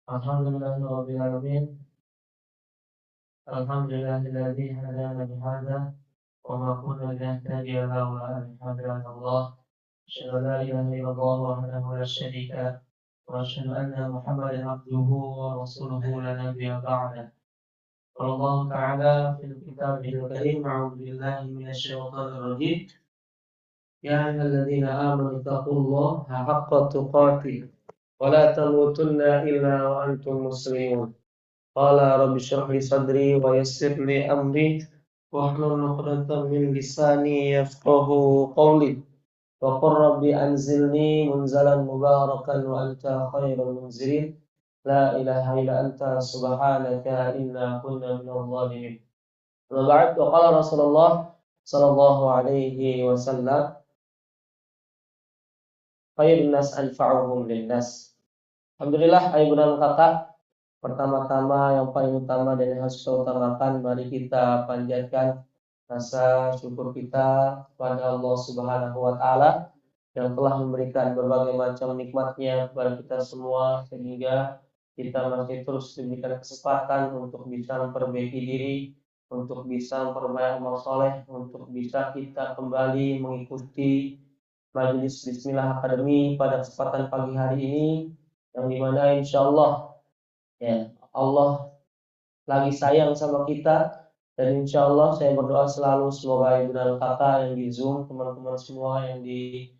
Alhamdulillah Rabbil Alamin. Alhamdulillahilladzi hadana lihadza wa ma kunna linahtadiya lawla an hadana Allah. Asyhadu an la ilaha illallah wahdahu la syarika lah wa asyhadu anna Muhammadan abduhu wa rasuluhu la nabiyya ba'dah. Qala Allah Ta'ala fil kitabihil karim, a'udzu billahi minasy syaithanir rajim. Ya ayyuhalladzina amanu taqullaha haqqa tuqatih wa la tamutunna illa wa antum muslimun. Qala rabbi shrah li sadri wa yassir li amri wahlul 'uqdatam min lisani yafqahu qawli. Wa qur rabbi anzilni munzalan mubarakan wa anta khairul munzilin. La ilaha illa anta subhanaka inna kunna minadh dhalimin. Wa ba'd, wa qala Rasulullah sallallahu alaihi wasallam, khairun nas anfa'uhum linnas. Alhamdulillah, ayo bunda kakak, pertama-tama yang paling utama dan yang harus kita utamakan, mari kita panjatkan rasa syukur kita kepada Allah Subhanahu wa Ta'ala yang telah memberikan berbagai macam nikmatnya kepada kita semua, sehingga kita masih terus diberikan kesempatan untuk bisa memperbaiki diri, untuk bisa memperbaiki amal soleh, untuk bisa kita kembali mengikuti Majelis Bismillah Academy pada kesempatan pagi hari ini, yang dimana insya Allah ya, Allah lagi sayang sama kita, dan insya Allah saya berdoa selalu semoga ibu dan kakak yang di Zoom, teman-teman semua yang di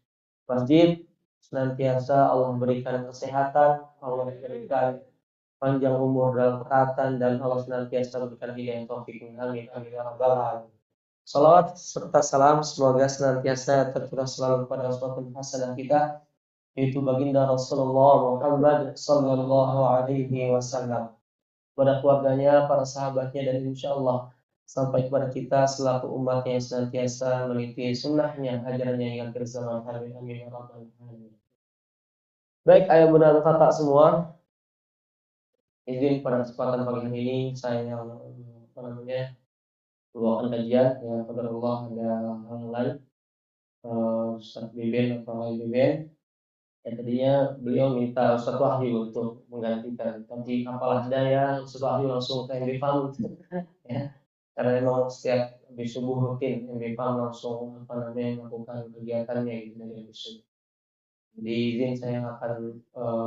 masjid, senantiasa Allah memberikan kesehatan, Allah memberikan panjang umur dalam kesehatan, dan Allah senantiasa memberikan hidayah taufik. Amin amin ya rabbal alamin. Salawat serta salam semoga senantiasa tercurah selalu pada uswatun hasanah kita, yaitu baginda Rasulullah Muhammad sallallahu alaihi wasallam, pada keluarganya, para sahabatnya, dan insya Allah sampai kepada kita selaku umatnya yang senantiasa meniti sunnahnya, ajarannya hingga akhir zaman. Amin amin ya rabbal alamin. Baik, ayah bunda dan kakak semua, izin pada kesempatan pagi ini saya membawakan kajian yang kepada Allah ada hal lain, Ustaz Beben atau Hai Beben. Ya, tadinya beliau minta Ustaz Wahyu untuk menggantikan, tapi apalah daya Ustaz Wahyu langsung ke MB Farm ya, karena memang setiap habis subuh rutin MB Farm langsung melakukan kegiatannya gitu dari habis subuh. Jadi izin saya akan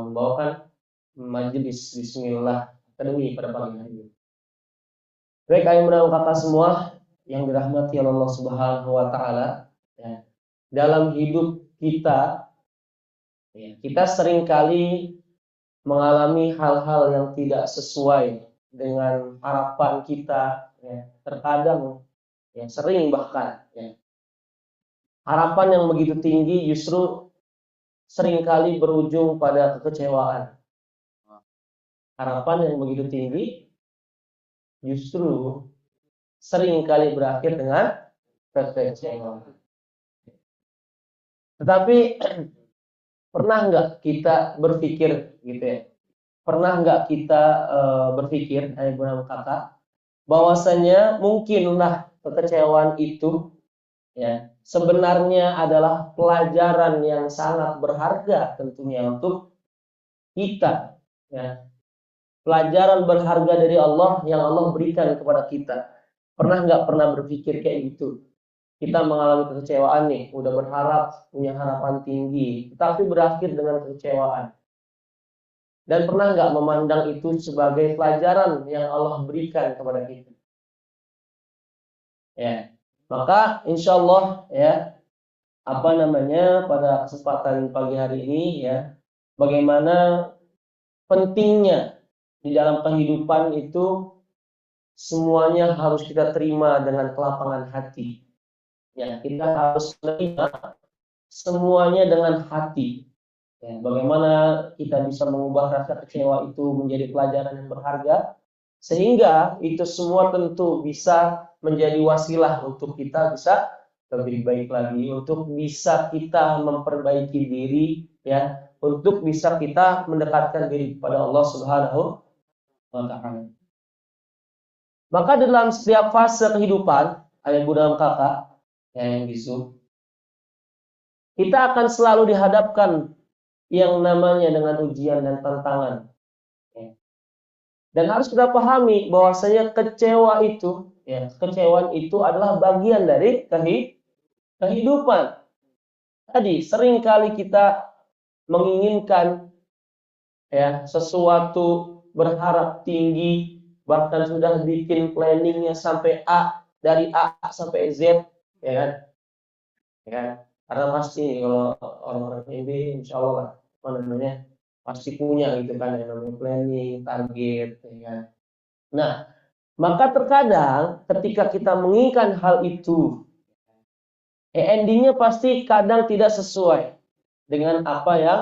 membawakan majelis Bismillah Academy pada pagi hari ini. Baik, ayo menang kata semua yang dirahmati Allah Subhanahu wa Ta'ala ya. Dalam hidup kita ya, kita seringkali mengalami hal-hal yang tidak sesuai dengan harapan kita ya. Terkadang ya, sering bahkan ya, harapan yang begitu tinggi justru seringkali berujung pada kekecewaan. Harapan yang begitu tinggi justru seringkali berakhir dengan kekecewaan. Tetapi pernah nggak kita berpikir gitu ya? Pernah nggak kita berpikir, ayah bunda kakak, bahwasanya mungkinlah kekecewaan itu ya sebenarnya adalah pelajaran yang sangat berharga tentunya untuk kita ya. Pelajaran berharga dari Allah yang Allah berikan kepada kita. Pernah nggak pernah berpikir kayak gitu? Kita mengalami kekecewaan nih, udah berharap, punya harapan tinggi, tetapi berakhir dengan kekecewaan. Dan pernah nggak memandang itu sebagai pelajaran yang Allah berikan kepada kita? Ya, maka insya Allah ya, pada kesempatan pagi hari ini ya, bagaimana pentingnya di dalam kehidupan itu semuanya harus kita terima dengan kelapangan hati. Ya, kita harus menerima semuanya dengan hati. Ya, bagaimana kita bisa mengubah rasa kecewa itu menjadi pelajaran yang berharga, sehingga itu semua tentu bisa menjadi wasilah untuk kita bisa lebih baik lagi, untuk bisa kita memperbaiki diri, ya, untuk bisa kita mendekatkan diri kepada Allah Subhanahu wa Ta'ala. Maka dalam setiap fase kehidupan, ayah bunda dan kakak yang di Zoom, kita akan selalu dihadapkan yang namanya dengan ujian dan tantangan. Dan harus kita pahami bahwasanya kecewa itu, kecewaan itu adalah bagian dari kehidupan. Tadi seringkali kita menginginkan sesuatu, berharap tinggi, bahkan sudah bikin planningnya sampai A, dari A sampai Z, ya kan? Ya kan? Karena pasti kalau orang-orang ini insya Allah lah, apa namanya, pasti punya gitu kan yang namanya planning, target, ya kan? Nah, maka terkadang ketika kita menginginkan hal itu, endingnya pasti kadang tidak sesuai dengan apa yang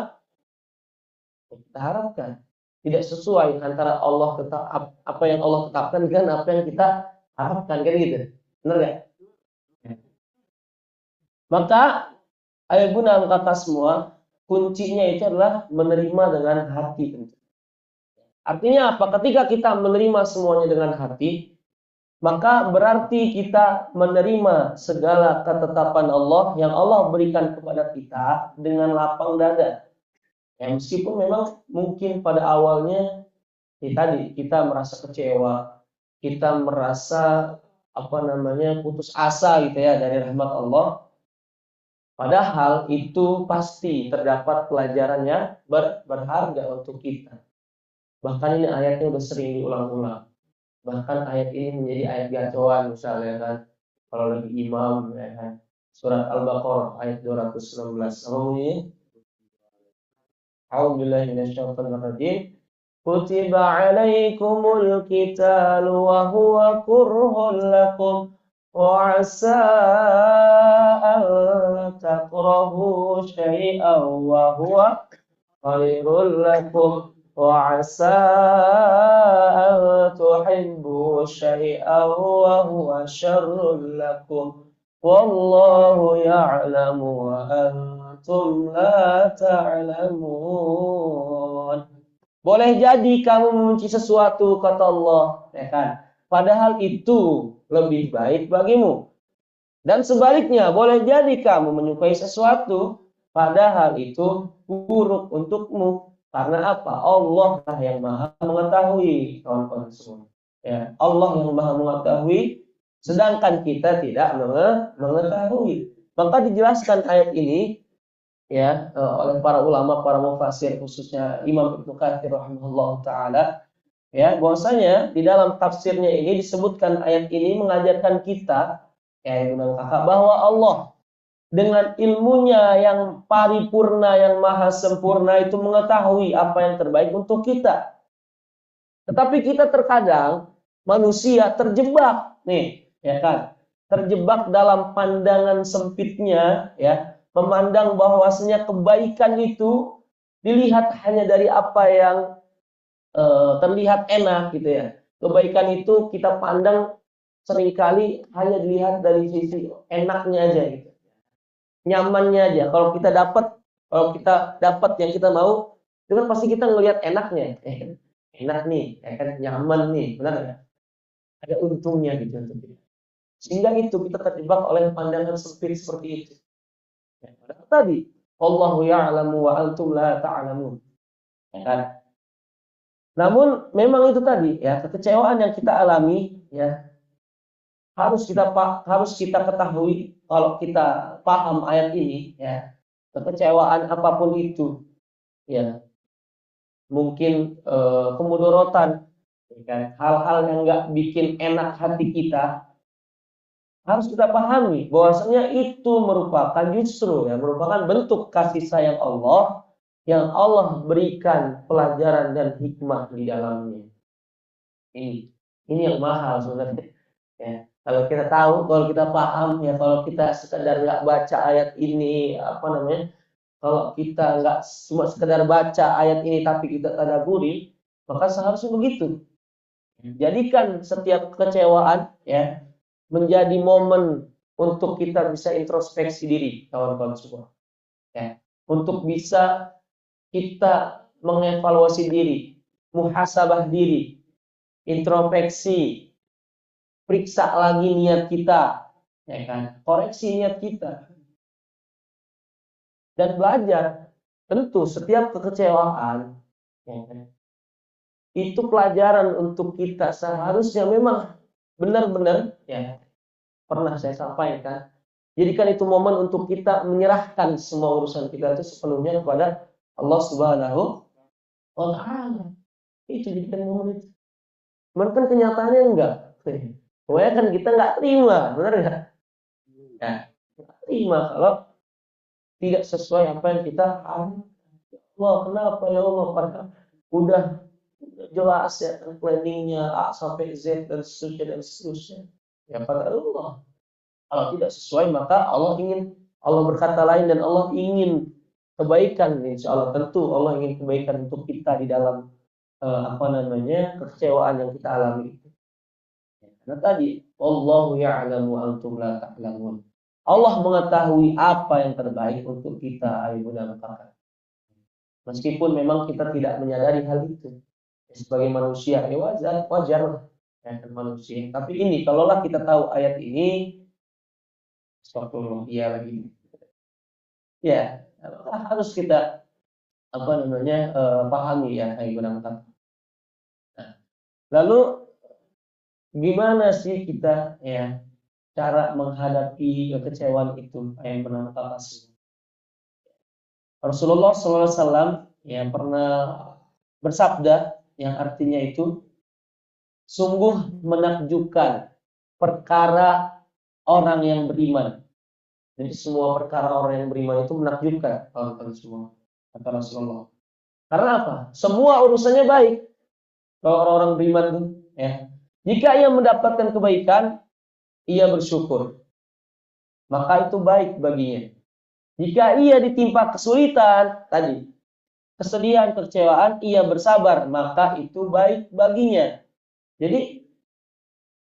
kita harapkan. Tidak sesuai antara Allah apa yang Allah tetapkan dengan apa yang kita harapkan, kan gitu. Benar nggak? Maka ayo guna kata semua, kuncinya itu adalah menerima dengan hati. Artinya apa? Ketika kita menerima semuanya dengan hati, maka berarti kita menerima segala ketetapan Allah yang Allah berikan kepada kita dengan lapang dada. Meskipun memang mungkin pada awalnya tadi kita merasa kecewa, kita merasa putus asa gitu ya dari rahmat Allah. Padahal itu pasti terdapat pelajarannya berharga untuk kita. Bahkan ini ayatnya udah sering diulang-ulang. Bahkan ayat ini menjadi ayat gacoan misalnya kan. Kalau lagi imam ya kan. Surat Al-Baqarah ayat 216. Apa bunyinya? A'udzubillahi minasyaitonir rajim. Kutiba 'alaikumul qitalu wa huwa kurhun lakum wa 'asa an takrahu syai'an wa huwa khairul lakum wa 'asa an tuhibbu syai'an wa huwa syarrul lakum wallahu ya'lamu wa antum la ta'lamun. Boleh jadi kamu membenci sesuatu, kata Allah, ya kan? Padahal itu lebih baik bagimu. Dan sebaliknya, boleh jadi kamu menyukai sesuatu, padahal itu buruk untukmu. Karena apa? Allah lah yang maha mengetahui, kawan-kawan semua. Ya, Allah yang maha mengetahui, sedangkan kita tidak mengetahui. Maka dijelaskan ayat ini oleh para ulama, para mufasir, khususnya Imam Ibnu Katsir rahimahullah taala, bahwasanya di dalam tafsirnya ini disebutkan ayat ini mengajarkan kita bahwa Allah dengan ilmunya yang paripurna, yang maha sempurna itu mengetahui apa yang terbaik untuk kita. Tetapi kita terkadang manusia terjebak terjebak dalam pandangan sempitnya, memandang bahwasanya kebaikan itu dilihat hanya dari apa yang terlihat enak gitu ya. Kebaikan itu kita pandang seringkali hanya dilihat dari sisi enaknya aja gitu. Nyamannya aja. Kalau kita dapat yang kita mau, itu kan pasti kita ngelihat enaknya. Enak nih, kan nyaman nih, benar nggak? Ada untungnya gitu untuk kita. Sehingga itu kita terjebak oleh pandangan sempit seperti itu. Tadi Allahu ya'lamu wa antum la ta'lamun. Namun memang itu tadi kekecewaan yang kita alami harus kita ketahui kalau kita paham ayat ini kekecewaan apapun itu mungkin kemudorotan hal-hal yang enggak bikin enak hati kita harus kita pahami bahwasanya itu merupakan merupakan bentuk kasih sayang Allah yang Allah berikan pelajaran dan hikmah di dalamnya. Ini yang mahal sebenarnya. Kalau kita tahu, kalau kita paham kalau kita sekedar nggak baca ayat ini kalau kita nggak cuma sekedar baca ayat ini tapi kita tadabburi, maka seharusnya begitu. Jadikan setiap kekecewaan menjadi momen untuk kita bisa introspeksi diri, kawan-kawan semua. Untuk bisa kita mengevaluasi diri, muhasabah diri, introspeksi, periksa lagi niat kita, koreksi niat kita, dan belajar tentu setiap kekecewaan ya, itu pelajaran untuk kita. Seharusnya memang benar-benar ya, pernah saya sampaikan, jadikan itu momen untuk kita menyerahkan semua urusan kita itu sepenuhnya kepada Allah Subhanahu wa Ta'ala. Itu jadikan momen itu. Cuman kan kenyataannya enggak. Pokoknya kan kita nggak terima, benar nggak? Ya, nggak terima kalau tidak sesuai apa yang kita harapkan. Allah, kenapa ya Allah? Padahal udah jelas ya planningnya A sampai Z dan seterusnya dan seterusnya. Ya pada Allah. Kalau tidak sesuai maka Allah berkata lain dan Allah ingin kebaikan. Insya Allah tentu Allah ingin kebaikan untuk kita di dalam kekecewaan yang kita alami. Karena tadi Allahu ya'lamu antum la ta'lamun. Allah mengetahui apa yang terbaik untuk kita, ibu dan kakak. Meskipun memang kita tidak menyadari hal itu. Sebagai manusia, ya wajar lah. Ya, manusia. Tapi ini, kalaulah kita tahu ayat ini, astagfirullah, iya lagi. Ya, harus kita pahami ya, ibu dan kakak. Nah, lalu gimana sih kita ya cara menghadapi kekecewaan itu yang bernama kakak? Rasulullah SAW yang pernah bersabda yang artinya itu sungguh menakjubkan perkara orang yang beriman. Jadi semua perkara orang yang beriman itu menakjubkan kawan-kawan semua, kata Rasulullah. Karena apa? Semua urusannya baik. Kalau orang-orang beriman itu, ya. Jika ia mendapatkan kebaikan, ia bersyukur. Maka itu baik baginya. Jika ia ditimpa kesulitan, tadi, kesedihan, kekecewaan, ia bersabar, maka itu baik baginya. Jadi,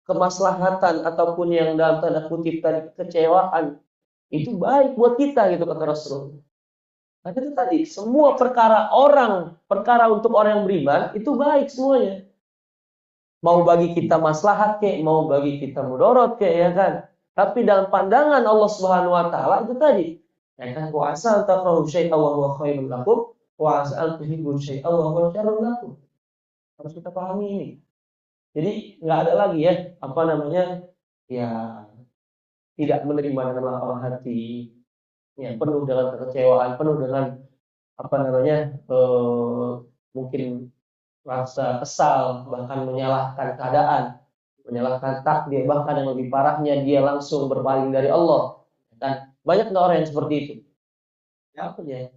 kemaslahatan ataupun yang dalam tanda kutip tadi kekecewaan, itu baik buat kita, gitu kata Rasulullah. Nah, itu tadi, semua perkara untuk orang yang beriman, itu baik semuanya. Mau bagi kita maslahat kek, mau bagi kita mudorot kek, ya kan? Tapi dalam pandangan Allah Subhanahu wa Ta'ala itu tadi, ya kan, wa asa takrahu syai'an wa huwa khairun lakum wa asa an tuhibbu syai'an wa huwa syarrun lakum. Harus kita pahami ini. Jadi nggak ada lagi ya ya tidak menerima dengan lapang hati, ya penuh dengan kekecewaan, penuh dengan mungkin rasa kesal, bahkan menyalahkan keadaan, menyalahkan takdir, bahkan yang lebih parahnya dia langsung berpaling dari Allah. Dan banyak nggak orang yang seperti itu? Ya apa ya?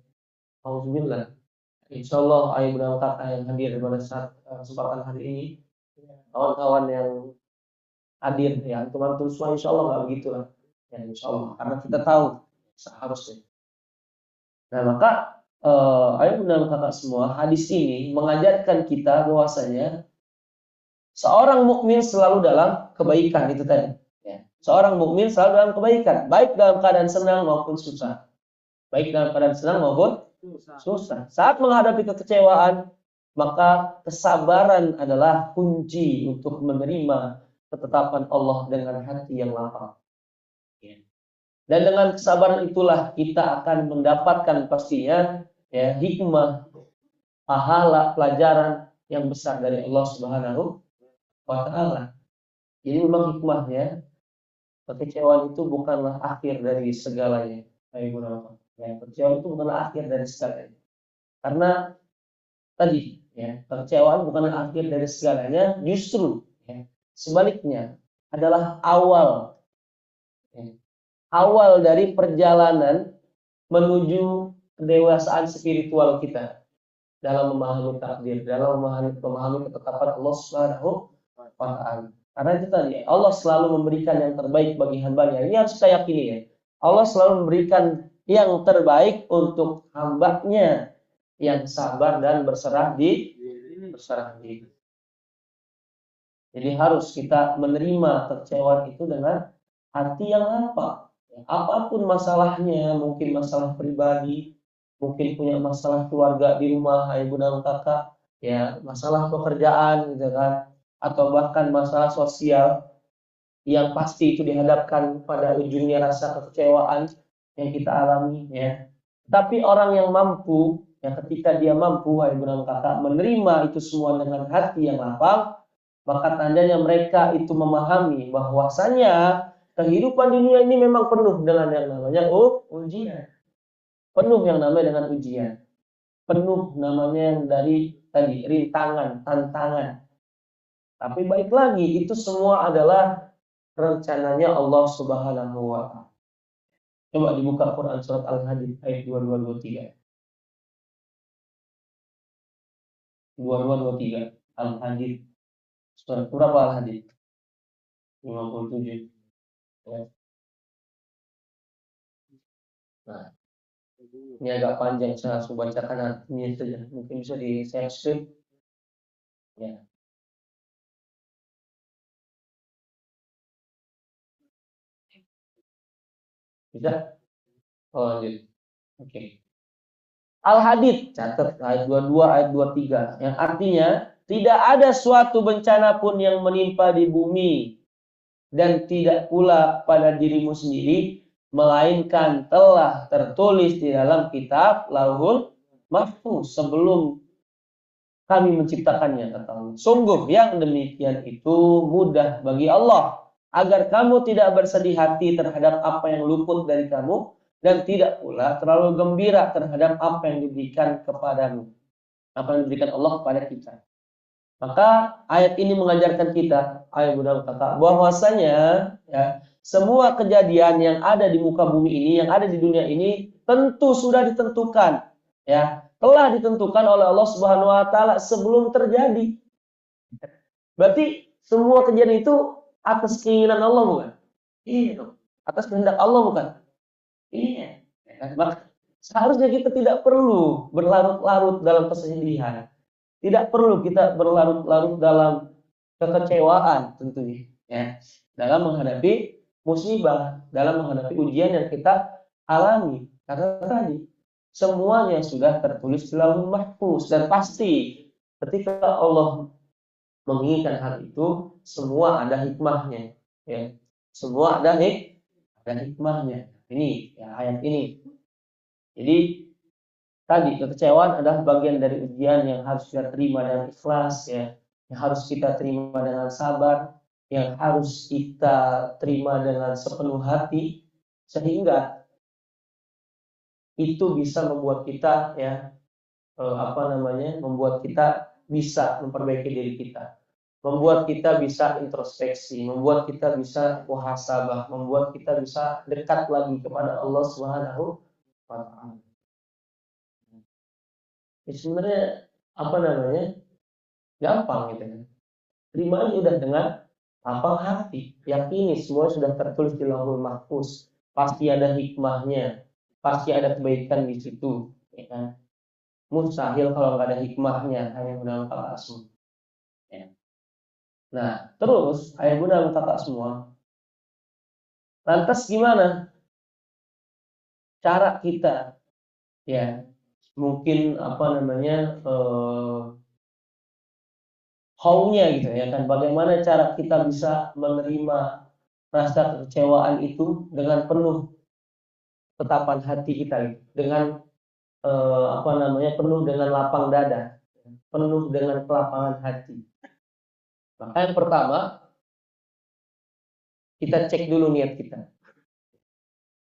Alhamdulillah. Insya Allah ayah bunda kakak yang hadir pada saat kesempatan hari ini, kawan-kawan yang hadir ya, teman-teman semua insya Allah nggak begitu lah. Ya insya Allah, karena kita tahu seharusnya. Nah maka ayah bunda kakak semua, hadis ini mengajarkan kita bahwasanya seorang mukmin selalu dalam kebaikan itu tadi. Ya. Seorang mukmin selalu dalam kebaikan, baik dalam keadaan senang maupun susah. Baik dalam keadaan senang maupun susah. Saat menghadapi kekecewaan, maka kesabaran adalah kunci untuk menerima ketetapan Allah dengan hati yang lapang. Dan dengan kesabaran itulah kita akan mendapatkan pastinya ya hikmah, pahala, pelajaran yang besar dari Allah Subhanahu wa Ta'ala. Jadi memang hikmahnya kekecewaan itu bukanlah akhir dari segalanya. Ya, kekecewaan itu bukanlah akhir dari segalanya. Karena tadi ya, kekecewaan bukanlah akhir dari segalanya, justru ya, sebaliknya adalah awal dari perjalanan menuju kedewasaan spiritual kita dalam memahami takdir, dalam memahami ketetapan Allah Subhanahu wa Ta'ala. Karena itu tadi Allah selalu memberikan yang terbaik bagi hambanya. Ini harus kita yakini ya. Allah selalu memberikan yang terbaik untuk hambanya yang sabar dan berserah diri. Jadi harus kita menerima kekecewaan itu dengan hati yang lapang. Apapun masalahnya, mungkin masalah pribadi, mungkin punya masalah keluarga di rumah, ibu dan kakak, ya masalah pekerjaan gitu kan, atau bahkan masalah sosial yang pasti itu dihadapkan pada ujungnya rasa kekecewaan yang kita alami ya. Tapi orang yang mampu, ya ketika dia mampu, wahai Ibu Kakak, menerima itu semua dengan hati yang lapang, maka tandanya mereka itu memahami bahwasanya kehidupan dunia ini memang penuh dengan yang namanya ujian. Penuh yang namanya dengan ujian. Penuh namanya yang dari tadi rintangan, tantangan. Tapi baik lagi, itu semua adalah rencananya Allah Subhanahu wa Ta'ala. Coba dibuka Quran surat Al-Hadid ayat 2223. 2223 Al-Hadid. Surat berapa Al-Hadid? 57. Ya. Nah, ini agak panjang, saya langsung bacakan artinya saja. Mungkin bisa di share. Ya. Bisa? Oh, lanjut. Oke. Al-Hadid, catat ayat 22, ayat 23. Yang artinya, tidak ada suatu bencana pun yang menimpa di bumi dan tidak pula pada dirimu sendiri, melainkan telah tertulis di dalam kitab Lauhul Mahfuz sebelum kami menciptakannya, kata Allah. Sungguh yang demikian itu mudah bagi Allah, agar kamu tidak bersedih hati terhadap apa yang luput dari kamu, dan tidak pula terlalu gembira terhadap apa yang diberikan kepadamu, apa yang diberikan Allah kepada kita. Maka ayat ini mengajarkan kita, ayat Bunda Kakak, bahwasanya ya, semua kejadian yang ada di muka bumi ini, yang ada di dunia ini, tentu sudah ditentukan, ya, telah ditentukan oleh Allah Subhanahu Wa Taala sebelum terjadi. Berarti semua kejadian itu atas keinginan Allah, bukan? Iya. Atas kehendak Allah, bukan? Iya. Maka seharusnya kita tidak perlu berlarut-larut dalam kesedihan. Tidak perlu kita berlarut-larut dalam kekecewaan tentunya, ya, dalam menghadapi musibah, dalam menghadapi ujian yang kita alami. Karena tadi semuanya sudah tertulis di Lauhul Mahfuz, dan pasti ketika Allah menginginkan hal itu, semua ada hikmahnya, ya. Semua ada hikmahnya. Ini ya, ayat ini. Jadi tadi kekecewaan adalah bagian dari ujian yang harus kita terima dengan ikhlas, ya, yang harus kita terima dengan sabar, yang harus kita terima dengan sepenuh hati, sehingga itu bisa membuat kita, ya, membuat kita bisa memperbaiki diri kita, membuat kita bisa introspeksi, membuat kita bisa muhasabah, membuat kita bisa dekat lagi kepada Allah Subhanahu wa Ta'ala. Ya, sebenarnya gampang gitu kan. Terima aja udah dengan lapang hati, yakini semua sudah tertulis di Lauhul Mahfuz, pasti ada hikmahnya, pasti ada kebaikan di situ, ya kan? Mustahil kalau nggak ada hikmahnya, hanya Bunda Kakak semua. Ya. Nah, terus ayah Bunda Kakak semua, lantas gimana cara kita, ya, mungkin how-nya gitu ya kan, bagaimana cara kita bisa menerima rasa kekecewaan itu dengan penuh tetapan hati kita gitu. Dengan penuh dengan lapang dada, penuh dengan kelapangan hati. Maka yang pertama, kita cek dulu niat kita,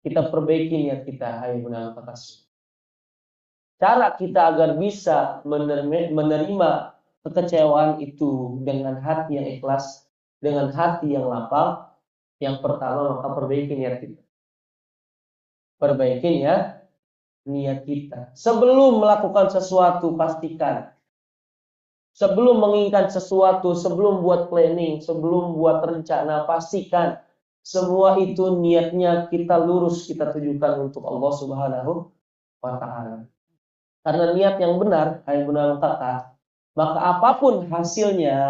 kita perbaiki niat kita. Hai Bunda Kakak, cara kita agar bisa menerima kekecewaan itu dengan hati yang ikhlas, dengan hati yang lapang, yang pertama maka perbaiki niat kita. Perbaiki ya niat kita. Sebelum melakukan sesuatu, pastikan. Sebelum menginginkan sesuatu, sebelum buat planning, sebelum buat rencana, pastikan semua itu niatnya kita lurus, kita tujukan untuk Allah Subhanahu wa Ta'ala. Karena niat yang benar, hai Bunda Kakak, maka apapun hasilnya,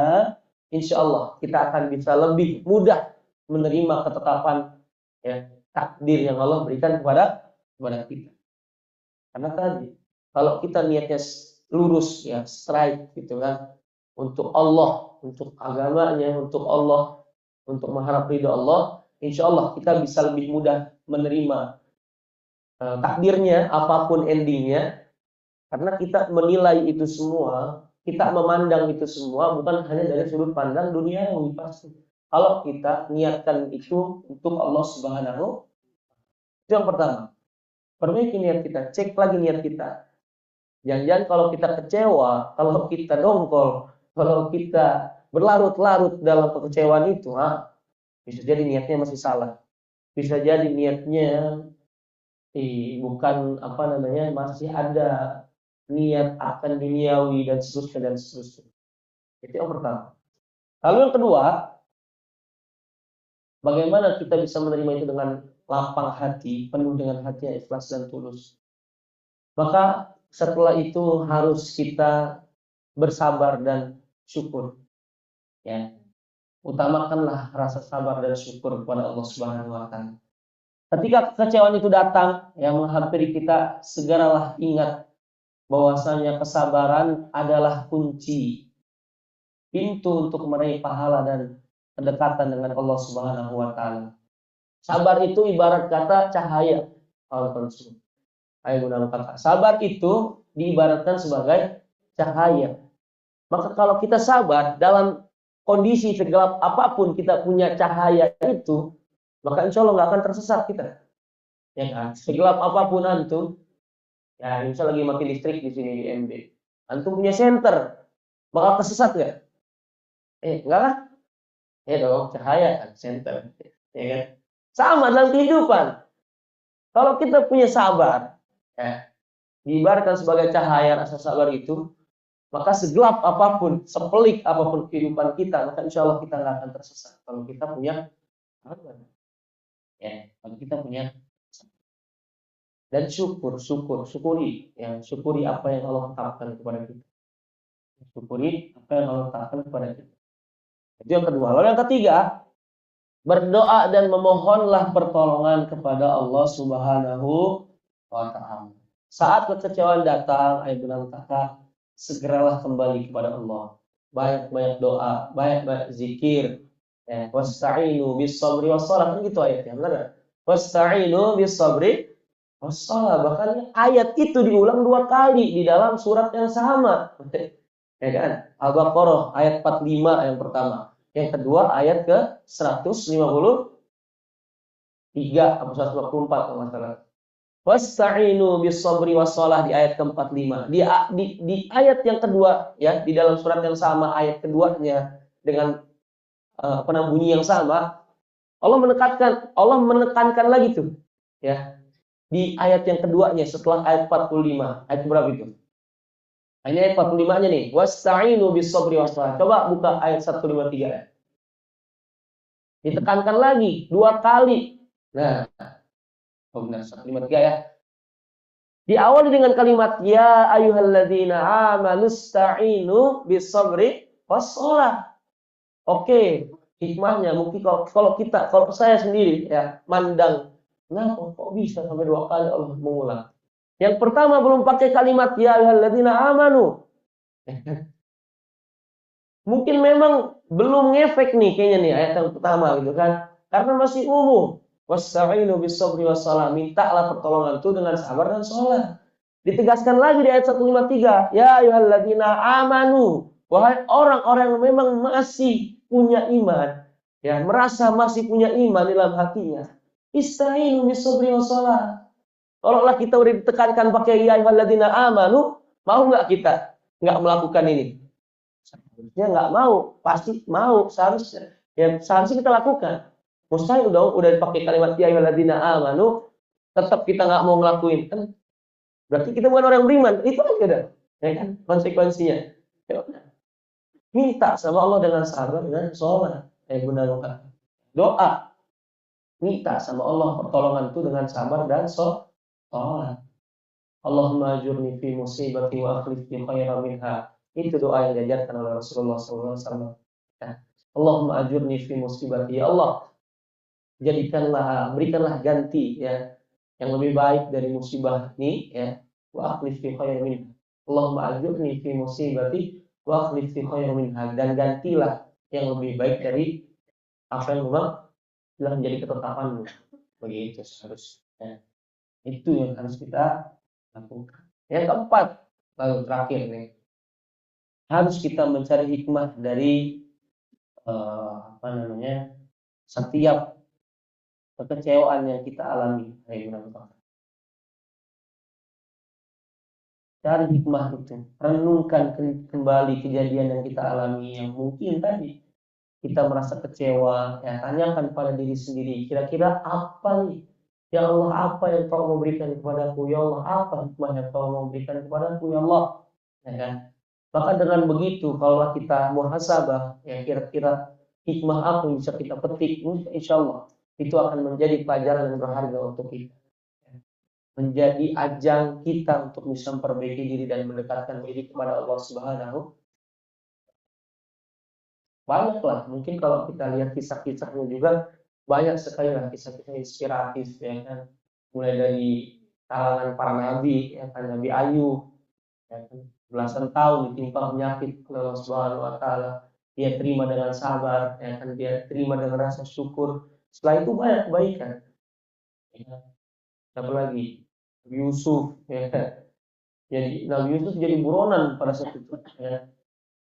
insya Allah kita akan bisa lebih mudah menerima ketetapan, ya, takdir yang Allah berikan kepada kita. Karena tadi, kalau kita niatnya lurus, ya, straight gitu kan, untuk Allah, untuk agamanya, untuk Allah, untuk mengharap ridho Allah, insya Allah kita bisa lebih mudah menerima takdirnya, apapun endingnya, karena kita menilai itu semua, kita memandang itu semua bukan hanya dari sudut pandang dunia yang pasti. Kalau kita niatkan itu untuk Allah Subhanahu, itu yang pertama. Perbaiki niat kita, cek lagi niat kita. Jangan-jangan kalau kita kecewa, kalau kita dongkol, kalau kita berlarut-larut dalam kekecewaan itu, bisa jadi niatnya masih salah. Bisa jadi niatnya bukan apa namanya, masih ada niat akan duniawi dan seterusnya dan seterusnya. Itu yang pertama. Lalu yang kedua, bagaimana kita bisa menerima itu dengan lapang hati, penuh dengan hati yang ikhlas dan tulus. Maka setelah itu harus kita bersabar dan syukur. Ya, utamakanlah rasa sabar dan syukur kepada Allah Subhanahu wa taala. Ketika kekecewaan itu datang yang menghampiri kita, segeralah ingat bahwasanya kesabaran adalah kunci pintu untuk meraih pahala dan kedekatan dengan Allah Subhanahu wa taala. Sabar itu ibarat kata cahaya. Sabar itu diibaratkan sebagai cahaya. Maka kalau kita sabar dalam kondisi segelap apapun kita punya cahaya itu, maka insya Allah nggak akan tersesat kita. Ya kan? Segelap apapun antum, ya insya Allah lagi mati listrik di sini di MB. Antum punya senter, bakal tersesat nggak? Enggak kan? Ya dong, cahaya kan, senter. Ya kan? Sama dalam kehidupan. Kalau kita punya sabar, ya, diibaratkan sebagai cahaya rasa sabar itu, maka segelap apapun, sepelik apapun kehidupan kita, maka insya Allah kita nggak akan tersesat. Kalau kita punya sabar. Ya, kalau kita punya dan syukuri apa yang Allah tetapkan kepada kita. Syukuri apa yang Allah tetapkan kepada kita. Itu yang kedua. Lalu yang ketiga, berdoa dan memohonlah pertolongan kepada Allah Subhanahu wa taala. Saat kekecewaan datang, kakak, segeralah kembali kepada Allah. Banyak-banyak doa, banyak-banyak zikir. Wasta'inu bis-sabri was-shalah, kan gitu ayatnya, benar enggak? Wasta'inu bis-sabri was-shalah. Bahkan ayat itu diulang 2 kali di dalam surat yang sama. Ya kan? Al-Baqarah ayat 45 yang pertama. Yang kedua ayat ke 153 atau 154 kalau nggak salah. Wasta'inu bis-sabri was-shalah di ayat ke-45. Di ayat yang kedua ya, di dalam surat yang sama ayat keduanya dengan bunyi yang sama, Allah menekankan lagi tuh ya. Di ayat yang keduanya setelah ayat 45. Ayat berapa itu? Ini ayat 45-nya nih. Wasta'inu bis-sabri was-shalah. Coba buka ayat 153. Ditekankan lagi 2 kali. Nah, benar 153 ya. Diawali dengan kalimat ya ayyuhalladzina amanu sta'inu bis-sabri was-shalah. Oke, hikmahnya mungkin kalau saya sendiri ya mandang, kenapa kok bisa sampai 2 kali Allah mengulang? Yang pertama belum pakai kalimat ya ayyuhalladzina amanu. Mungkin memang belum ngefek nih kayaknya nih ayat yang pertama gitu kan. Karena masih umum. Wasta'inu bis-sabri was-shalah. Mintalah pertolongan itu dengan sabar dan sholat. Ditegaskan lagi di ayat 153, ya ayyuhalladzina amanu. Wahai orang-orang yang memang masih punya iman, ya, merasa masih punya iman dalam hatinya. Ista'inu bis-sabri was-shalah. Kalaulah kita udah ditekankan pakai ya ayyuhalladzina amanu, mau nggak kita nggak melakukan ini? Seharusnya nggak mau, pasti mau seharusnya. Ya seharusnya kita lakukan. Mustahil udah dipakai kalimat ya ayyuhalladzina amanu, tetap kita nggak mau ngelakuin, kan? Berarti kita bukan orang beriman. Itu aja dah, ya kan? Konsekuensinya. Ya, minta sama Allah dengan sabar dan sholat. Benar. Doa. Minta sama Allah pertolongan itu dengan sabar dan sholat. Allahumma ajurni fi musibati wa akhlif fi khairan minha. Itu doa yang diajarkan oleh Rasulullah SAW. Ya. Allahumma ajurni fi musibati. Ya Allah, berikanlah ganti ya yang lebih baik dari musibah ini ya. Wa akhlif fi khairan minha. Allahumma ajurni fi musibati wa akhlif fi khairan minha. Dan gantilah yang lebih baik dari apa yang memang telah menjadi ketetapanmu. Begitu seharusnya. Itu yang harus kita lakukan. Yang keempat, lalu terakhir nih, harus kita mencari hikmah dari apa namanya, setiap kekecewaan yang kita alami. Cari hikmah itu, renungkan kembali kejadian yang kita alami yang mungkin tadi kita merasa kecewa, ya tanyakan pada diri sendiri, kira-kira apa nih? Ya Allah, apa yang kau mau berikan kepadaku? Ya Allah, apa hikmah yang kau mau berikan kepadaku? Ya Allah, ya kan? Maka dengan begitu, kalau kita muhasabah, ya kira-kira hikmah apa yang bisa kita petik, insya Allah itu akan menjadi pelajaran yang berharga untuk kita. Menjadi ajang kita untuk bisa memperbaiki diri dan mendekatkan diri kepada Allah Subhanahu. Banyak lah, mungkin kalau kita lihat kisah-kisahnya juga banyak sekali lah kisah-kisah inspiratif, ya kan, mulai dari kalangan para nabi, ya kan, Nabi Ayub, ya kan, belasan tahun ditimpa penyakit oleh Allah Subhanahu Wa Taala, dia terima dengan sabar, ya kan, dia terima dengan rasa syukur. Setelah itu banyak kebaikan, ya kan. Apalagi Nabi Yusuf, ya kan. Jadi Nabi Yusuf jadi buronan pada saat itu, ya,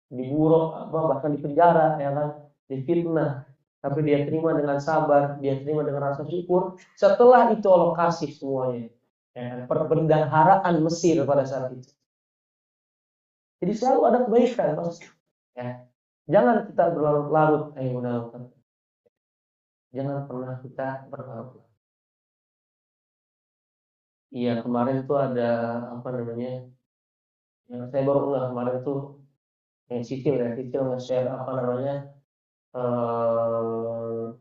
diburuk bahkan dipenjara, ya kan, difitnah, tapi dia terima dengan sabar, dia terima dengan rasa syukur. Setelah itu Allah kasih semuanya, ya kan, perbendaharaan Mesir pada saat itu. Jadi selalu ada kebaikan, ya. Jangan kita berlarut-larut, jangan pernah kita berlarut-larut. Iya, kemarin tuh ada apa namanya, yang saya baru nggak kemarin tuh, yang Cicil nge-share apa namanya,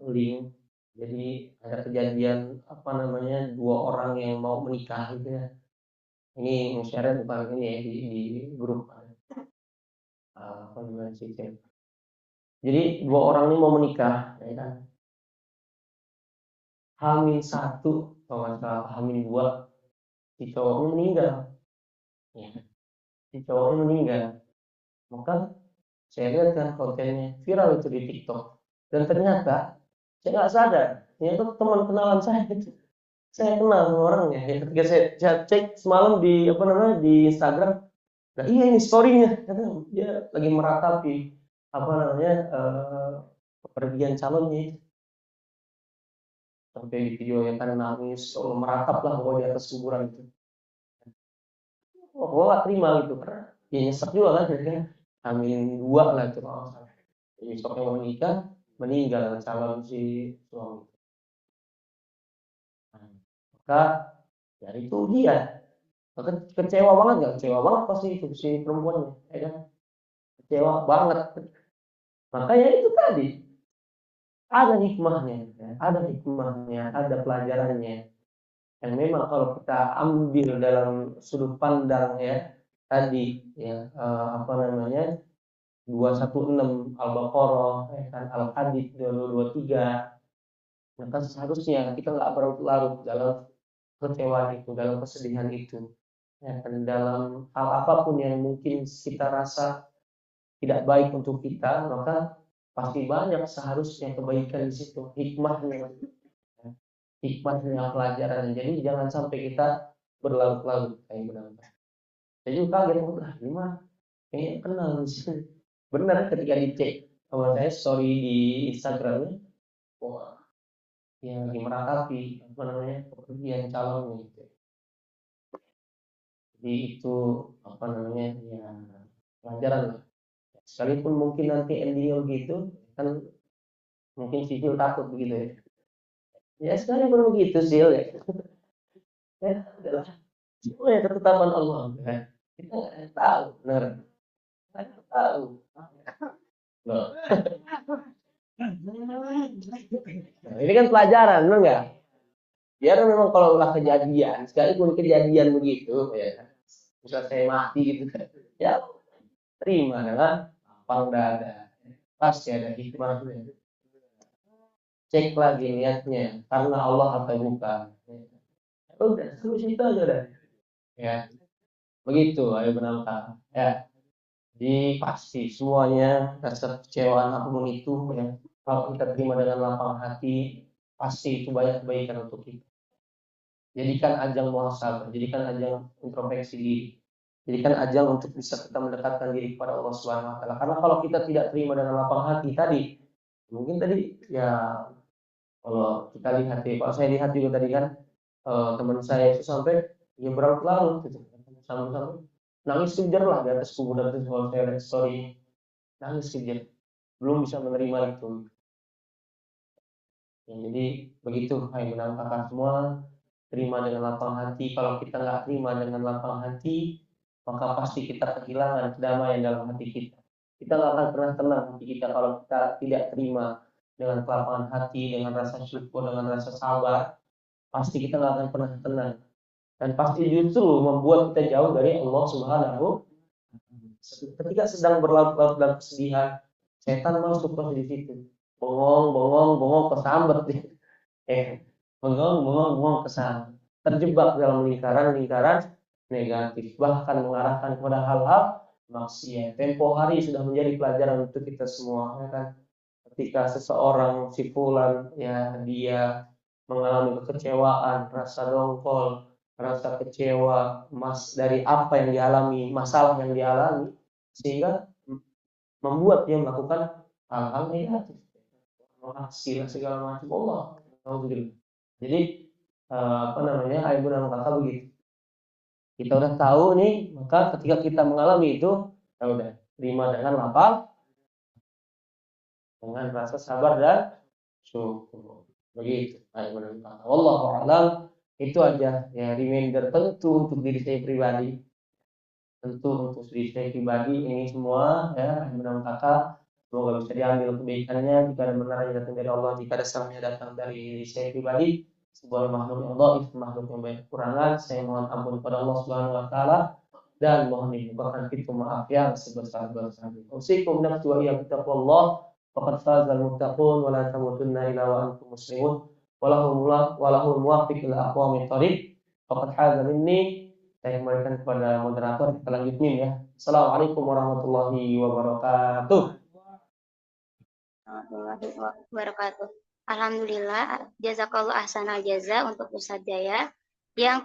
link. Jadi ada kejadian apa namanya, dua orang yang mau menikah gitu ya. Ini nge-share bukan ini ya, di grup apa namanya Cicil. Jadi dua orang ini mau menikah, ya kan. H-1 kalau nggak salah, H-2 si cowoknya meninggal, ya. Si cowoknya meninggal. Maka saya lihat kan kontennya viral itu di TikTok, dan ternyata saya nggak sadar, ternyata teman kenalan saya itu, saya kenal sama orangnya. Ya, ketika saya cek semalam di apa namanya di Instagram, nah iya ini storynya, dia lagi meratapi apa namanya, kepergian calonnya itu, sampai di video yang kan nangis, meratap lah pokoknya di atas kuburan itu. Oh, gue gak terima gitu, karena ya nyesek juga kan, jadi kan H-2 lah itu kalau nggak salah. Jadi besoknya mau menikah, meninggal calon si suami. Nah, maka dari itu dia kecewa banget, nggak kecewa banget pasti itu si perempuannya, ya kan, kecewa banget. Makanya itu tadi ada hikmahnya, ya. Ada pelajarannya yang memang kalau kita ambil dalam sudut pandang, ya tadi, ya apa namanya, 216 Al-Baqarah, ya kan, Al-Hadid 223, maka seharusnya kita nggak berlarut dalam kecewaan itu, dalam kesedihan itu, ya kan, dalam hal apapun yang mungkin kita rasa tidak baik untuk kita, maka pasti banyak seharusnya kebaikan di situ, hikmahnya, pelajaran. Jadi jangan sampai kita berlarut-larut kayak benar. Saya juga kaget, ah gimana? Kayaknya kenal di sini. Benar ketika dicek sama saya story di Instagramnya, wah, yang lagi meratapi apa namanya, pekerjaan calon gitu. Jadi itu apa namanya, ya pelajaran lah. Sekalipun mungkin nanti endingnya gitu kan, mungkin Cicil takut begitu ya. Ya sekalipun begitu sih ya. Ya adalah semua ya ketetapan Allah. Ya. Kita nggak tahu, benar. Kita nggak tahu. Loh. Nah, ini kan pelajaran, benar nggak? Biar memang kalau ulah kejadian, sekalipun kejadian begitu, ya, bisa saya mati gitu kan. Ya terima dengan lapang dada. Pasti ada hikmahnya. Cek lagi niatnya, karena Allah atau bukan. Udah, terus itu aja udah. Ya, begitu, ayo berangkat. Ya, jadi pasti semuanya rasa kecewaan apapun itu, ya, kalau kita terima dengan lapang hati, pasti itu banyak kebaikan untuk kita. Jadikan ajang muhasabah, jadikan ajang introspeksi diri. Jadikan ajang untuk bisa kita mendekatkan diri kepada Allah Subhanahu wa taala. Karena kalau kita tidak terima dengan lapang hati tadi, mungkin tadi ya kalau kita lihat ya, kalau saya lihat juga tadi kan teman saya itu sampai ya berlarut-larut gitu. Sampai nangis kejar lah di atas kuburan itu kalau saya lihat story nangis kejar belum bisa menerima itu. Ya, jadi begitu, hai menang kakak semua, terima dengan lapang hati. Kalau kita nggak terima dengan lapang hati, maka pasti kita kehilangan kedamaian dalam hati kita. Kita nggak akan pernah tenang hati kita kalau kita tidak terima dengan kelapangan hati, dengan rasa syukur, dengan rasa sabar. Pasti kita nggak akan pernah tenang. Dan pasti justru membuat kita jauh dari Allah Subhanahu. Ketika sedang berlarut-larut dalam kesedihan, setan masuk di situ. Bengong, bengong, bengong, kesambet. Bengong, bengong, bengong, kesambet. Terjebak dalam lingkaran-lingkaran negatif. Bahkan mengarahkan kepada hal-hal maksiat. Tempo hari sudah menjadi pelajaran untuk kita semua. Ya kan? Ketika seseorang, si fulan, ya dia mengalami kekecewaan, rasa dongkol, rasa kecewa, dari apa yang dialami, masalah yang dialami, sehingga membuat dia melakukan hal-hal negatif, aksi segala macam. Allah, jadi apa namanya, ibu dan kakak begitu. Kita udah tahu nih, maka ketika kita mengalami itu, ya udah terima dengan lapang, dengan rasa sabar dan syukur. Begitu. Wallahu a'lam. Itu aja ya reminder tentu untuk diri saya pribadi. Tentu untuk diri saya pribadi ini semua ya menurut kakak semoga bisa diambil kebaikannya jika ada benar yang datang dari Allah, jika ada salahnya datang dari diri saya pribadi. Sebuah makhluk Allah itu makhluk yang banyak kekurangan. Saya mohon ampun kepada Allah Subhanahu wa taala dan mohon dibukakan pintu maaf yang sebesar-besarnya. Usikum nafsi wa iyyakum taqwallah. Faqad fazal muttaqun wa la tamutunna illa wa antum muslimun. Walahul muwaffiq ila aqwamit thoriq. Faqad hadza minni. Saya kembalikan kepada moderator. Kita lanjutin ya. Assalamualaikum warahmatullahi wabarakatuh. Warahmatullahi wabarakatuh. Alhamdulillah, jazakallah ahsanal jaza untuk Ustadz Jaya yang